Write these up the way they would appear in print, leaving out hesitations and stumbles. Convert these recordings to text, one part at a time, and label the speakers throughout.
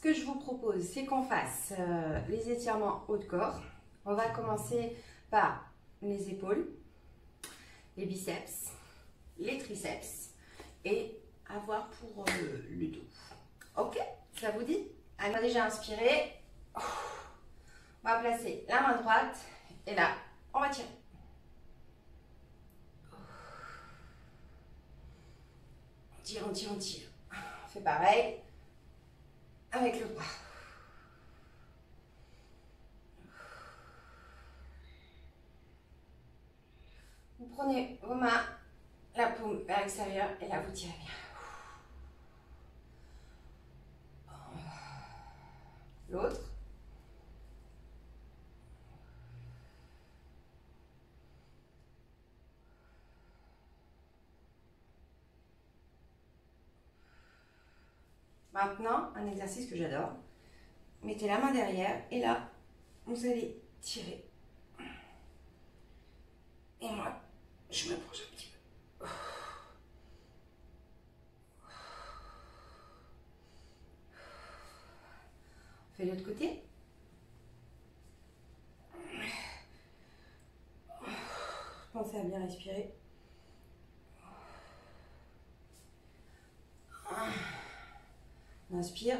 Speaker 1: que je vous propose, c'est qu'on fasse les étirements haut de corps. On va commencer par les épaules, les biceps, les triceps et avoir pour le dos. Ok, ça vous dit? Allez, on a déjà inspiré. On va placer la main droite et là, on va tirer. On tire, on tire, on tire. On fait pareil avec le bras. Vous prenez vos mains, la paume vers l'extérieur et là vous tirez bien. L'autre. Maintenant, un exercice que j'adore. Mettez la main derrière et là, vous allez tirer. Et moi, je m'approche un petit peu. On fait l'autre côté. Pensez à bien respirer. On inspire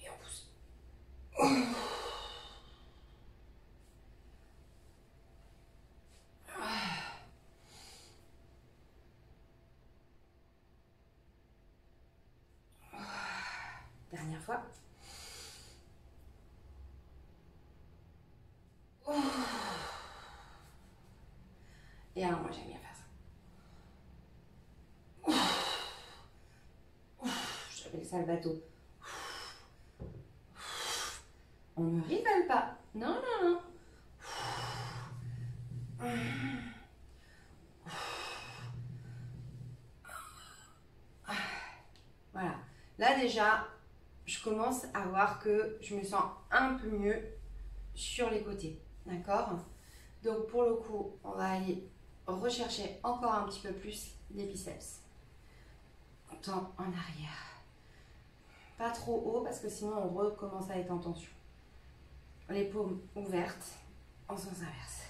Speaker 1: et on pousse. Dernière fois. Et alors moi j'aime bien faire ça. J'appelle ça le bateau. On ne rigole pas. Non, non, non. Voilà. Là déjà, je commence à voir que je me sens un peu mieux sur les côtés. D'accord? Donc pour le coup, on va aller rechercher encore un petit peu plus les biceps. On tend en arrière. Pas trop haut parce que sinon on recommence à être en tension. Les paumes ouvertes en sens inverse.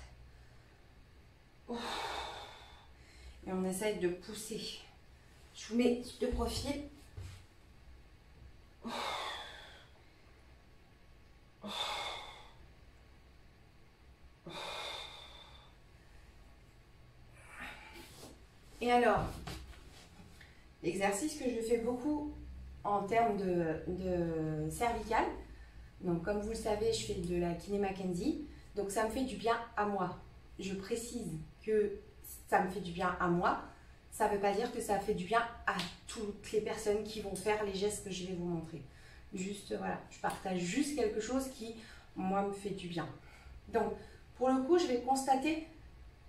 Speaker 1: Et on essaye de pousser. Je vous mets de profil. Et alors, l'exercice que je fais beaucoup en termes de cervical, donc comme vous le savez, je fais de la kiné Mackenzie, donc ça me fait du bien à moi. Je précise que ça me fait du bien à moi, ça ne veut pas dire que ça fait du bien à toutes les personnes qui vont faire les gestes que je vais vous montrer. Juste, voilà, je partage juste quelque chose qui, moi, me fait du bien. Donc, pour le coup, je vais constater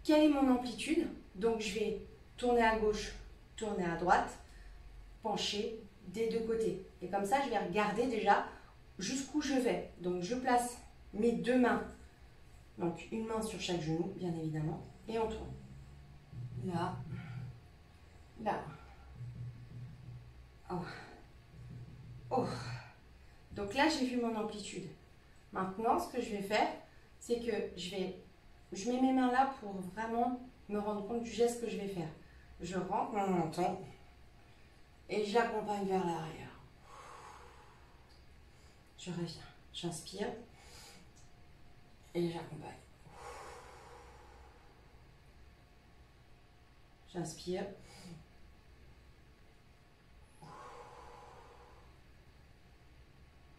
Speaker 1: quelle est mon amplitude. Donc, je vais tourner à gauche, tourner à droite, pencher des deux côtés. Et comme ça, je vais regarder déjà jusqu'où je vais. Donc, je place mes deux mains, donc une main sur chaque genou, bien évidemment, et on tourne. Là, là. Oh. Oh. Donc là, j'ai vu mon amplitude. Maintenant, ce que je vais faire, c'est que je mets mes mains là pour vraiment me rendre compte du geste que je vais faire. Je rentre mon menton et j'accompagne vers l'arrière. Je reviens, j'inspire et j'accompagne. J'inspire.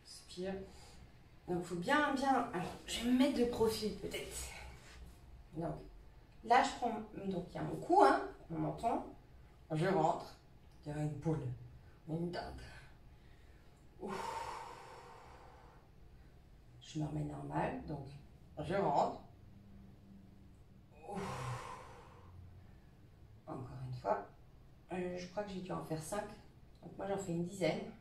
Speaker 1: Inspire. Donc, il faut bien... Alors, je vais me mettre de profil peut-être. Donc, là, je prends... Donc, il y a mon cou, hein, mon menton. Je rentre. Il y a une boule. Une dinde. Je me remets normal. Donc, je rentre. Encore une fois. Je crois que j'ai dû en faire 5. Donc, moi, j'en fais une dizaine.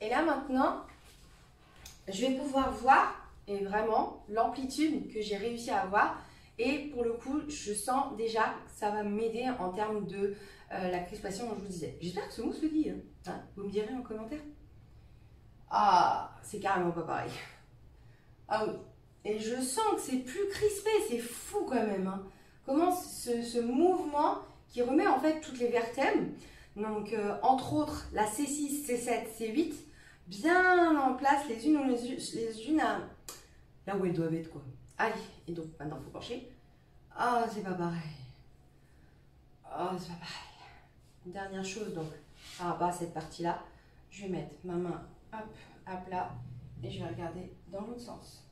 Speaker 1: Et là maintenant, je vais pouvoir voir et vraiment l'amplitude que j'ai réussi à avoir. Et pour le coup, je sens déjà que ça va m'aider en termes de la crispation dont je vous disais. J'espère que ce mot se dit. Hein. Vous me direz en commentaire. Ah, c'est carrément pas pareil. Ah oui. Et je sens que c'est plus crispé, c'est fou quand même. Hein. Comment ce mouvement qui remet en fait toutes les vertèbres, donc entre autres la C6, C7, C8, bien en place les unes les unes à là où elles doivent être quoi. Allez, et donc maintenant il faut pencher. Ah, c'est pas pareil. Ah, c'est pas pareil. Dernière chose donc, par rapport à cette partie-là, je vais mettre ma main hop, à plat et je vais regarder dans l'autre sens.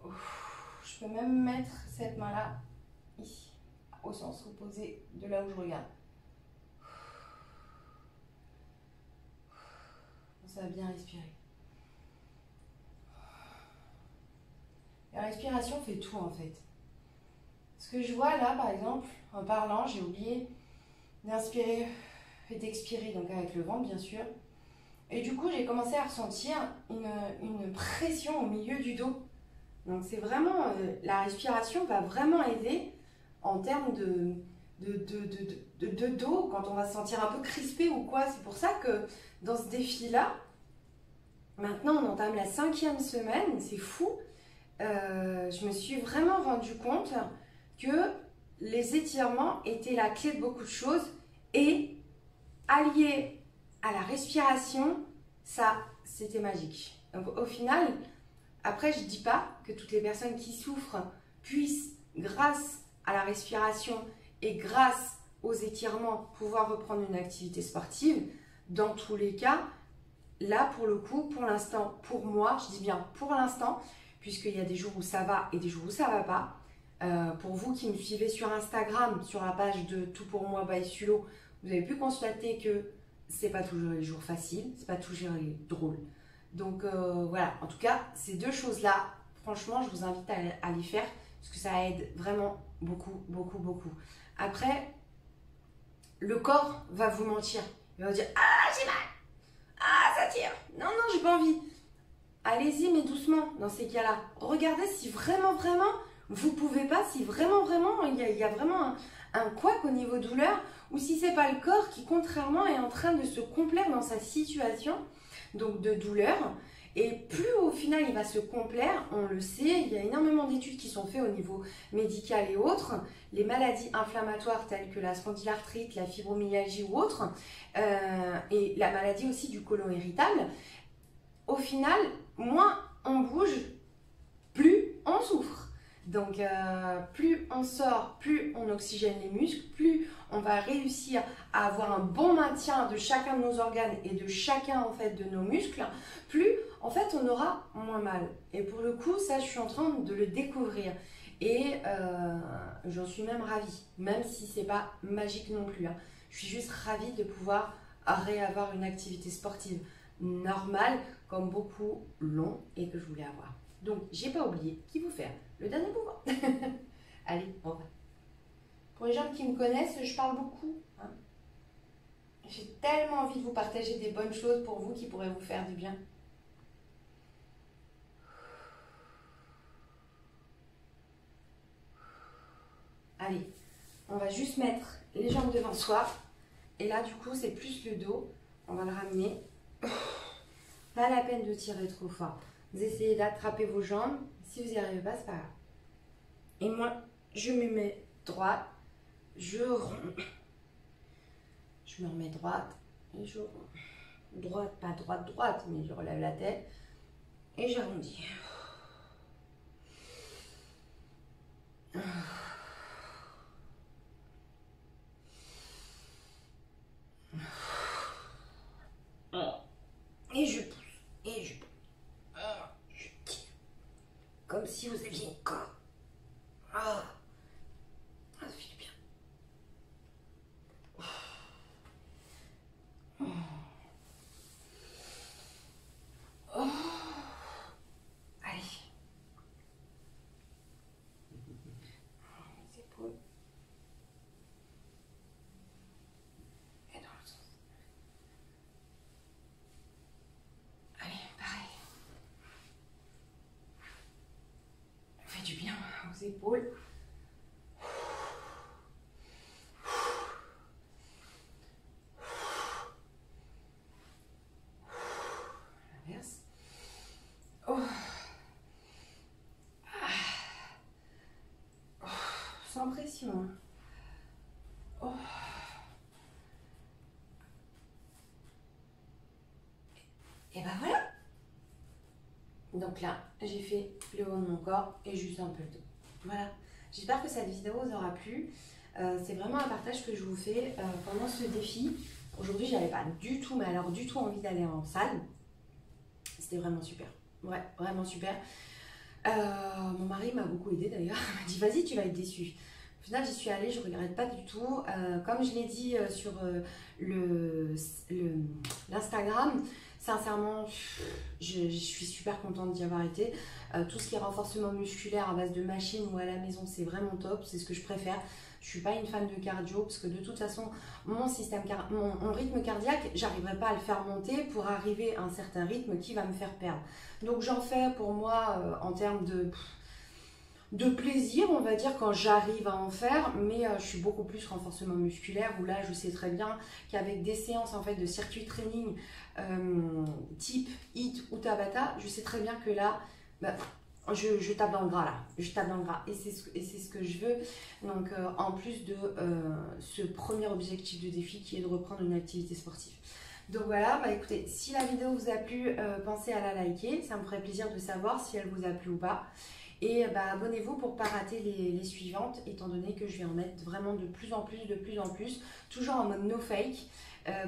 Speaker 1: Ouf, je peux même mettre cette main-là ici, au sens opposé de là où je regarde. Ça va bien respirer. La respiration fait tout en fait. Ce que je vois là, par exemple, en parlant, j'ai oublié d'inspirer et d'expirer, donc avec le ventre bien sûr. Et du coup, j'ai commencé à ressentir une pression au milieu du dos. Donc c'est vraiment, la respiration va vraiment aider en termes de dos, quand on va se sentir un peu crispé ou quoi. C'est pour ça que dans ce défi-là, maintenant on entame la 5e semaine, c'est fou. Je me suis vraiment rendu compte que les étirements étaient la clé de beaucoup de choses et alliés à la respiration, ça c'était magique. Donc au final, après je ne dis pas que toutes les personnes qui souffrent puissent, grâce à la respiration et grâce aux étirements, pouvoir reprendre une activité sportive. Dans tous les cas, là pour le coup, pour l'instant, pour moi, je dis bien pour l'instant, puisqu'il y a des jours où ça va et des jours où ça ne va pas. Pour vous qui me suivez sur Instagram, sur la page de Tout pour moi by Sulo, vous avez pu constater que c'est pas toujours les jours faciles, c'est pas toujours les drôles. Donc voilà, en tout cas, ces deux choses-là, franchement, je vous invite à les faire parce que ça aide vraiment beaucoup, beaucoup, beaucoup. Après, le corps va vous mentir. Il va vous dire « Ah, j'ai mal! Ah, ça tire! Non, non, j'ai pas envie !» Allez-y, mais doucement dans ces cas-là. Regardez si vraiment, vraiment, vous pouvez pas, si vraiment, vraiment, il y a vraiment un couac au niveau douleur, ou si c'est pas le corps qui, contrairement, est en train de se complaire dans sa situation, donc de douleur. Et plus au final il va se complaire, on le sait, il y a énormément d'études qui sont faites au niveau médical et autres, les maladies inflammatoires telles que la spondylarthrite, la fibromyalgie ou autres, et la maladie aussi du côlon irritable, au final, moins on bouge, plus on souffre. Donc plus on sort, plus on oxygène les muscles, plus on va réussir à avoir un bon maintien de chacun de nos organes et de chacun en fait de nos muscles, plus en fait on aura moins mal. Et pour le coup, ça je suis en train de le découvrir. Et j'en suis même ravie, même si c'est pas magique non plus. Hein. Je suis juste ravie de pouvoir réavoir une activité sportive normale, comme beaucoup l'ont et que je voulais avoir. Donc, j'ai pas oublié qu'il faut faire le dernier pouvoir. Allez, on va. Pour les gens qui me connaissent, je parle beaucoup. Hein. J'ai tellement envie de vous partager des bonnes choses pour vous qui pourraient vous faire du bien. Allez, on va juste mettre les jambes devant soi. Et là, du coup, c'est plus le dos. On va le ramener. Pas la peine de tirer trop fort. Vous essayez d'attraper vos jambes. Si vous n'y arrivez pas, c'est pas grave. Et moi, je me mets droite. Je romps. Je me remets droite. Et je romps. Droite, pas droite, droite, mais je relève la tête. Et j'arrondis. Et je pousse. Et je pousse. Je tire. Comme si vous aviez une corde. Ah, ça fait du bien. Oh. Allez. Les épaules. Et dans le sens. effectivement. Oh. Et ben voilà. Donc là, j'ai fait le haut de mon corps et juste un peu le dos. Voilà. J'espère que cette vidéo vous aura plu. C'est vraiment un partage que je vous fais pendant ce défi. Aujourd'hui, j'avais pas du tout, mais alors du tout envie d'aller en salle. C'était vraiment super. Ouais, vraiment super. Mon mari m'a beaucoup aidé d'ailleurs. Il m'a dit vas-y, tu vas être déçue. Au final, j'y suis allée, je ne regrette pas du tout. Comme je l'ai dit sur l'Instagram, sincèrement, je suis super contente d'y avoir été. Tout ce qui est renforcement musculaire à base de machine ou à la maison, c'est vraiment top, c'est ce que je préfère. Je ne suis pas une fan de cardio parce que de toute façon, mon rythme cardiaque, j'arriverai pas à le faire monter pour arriver à un certain rythme qui va me faire perdre. Donc j'en fais pour moi en termes de plaisir, on va dire, quand j'arrive à en faire, mais je suis beaucoup plus renforcement musculaire où là je sais très bien qu'avec des séances en fait de circuit training type HIIT ou Tabata, je sais très bien que là bah, je tape dans le gras là, je tape dans le gras et c'est ce que je veux. Donc en plus de ce premier objectif de défi qui est de reprendre une activité sportive. Donc voilà, bah écoutez, si la vidéo vous a plu, pensez à la liker, ça me ferait plaisir de savoir si elle vous a plu ou pas. Et bah, abonnez-vous pour ne pas rater les suivantes, étant donné que je vais en mettre vraiment de plus en plus, toujours en mode no fake.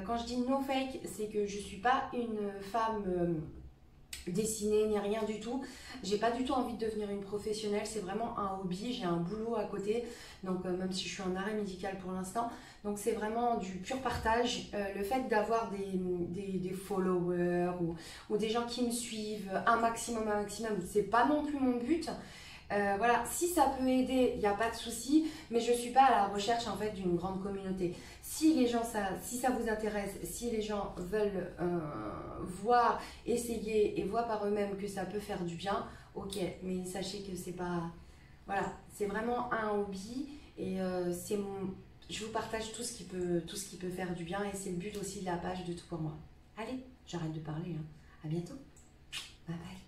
Speaker 1: Quand je dis no fake, c'est que je ne suis pas une femme dessinée ni rien du tout. J'ai pas du tout envie de devenir une professionnelle, c'est vraiment un hobby, j'ai un boulot à côté, donc même si je suis en arrêt médical pour l'instant. Donc c'est vraiment du pur partage. Le fait d'avoir des followers ou des gens qui me suivent un maximum, c'est pas non plus mon but. Voilà, si ça peut aider, il n'y a pas de souci, mais je ne suis pas à la recherche en fait d'une grande communauté. Si les gens, si ça vous intéresse, si les gens veulent voir, essayer et voir par eux-mêmes que ça peut faire du bien, ok, mais sachez que c'est pas... Voilà, c'est vraiment un hobby et je vous partage tout ce qui peut faire du bien et c'est le but aussi de la page de Tout pour moi. Allez, j'arrête de parler, hein. À bientôt. Bye bye.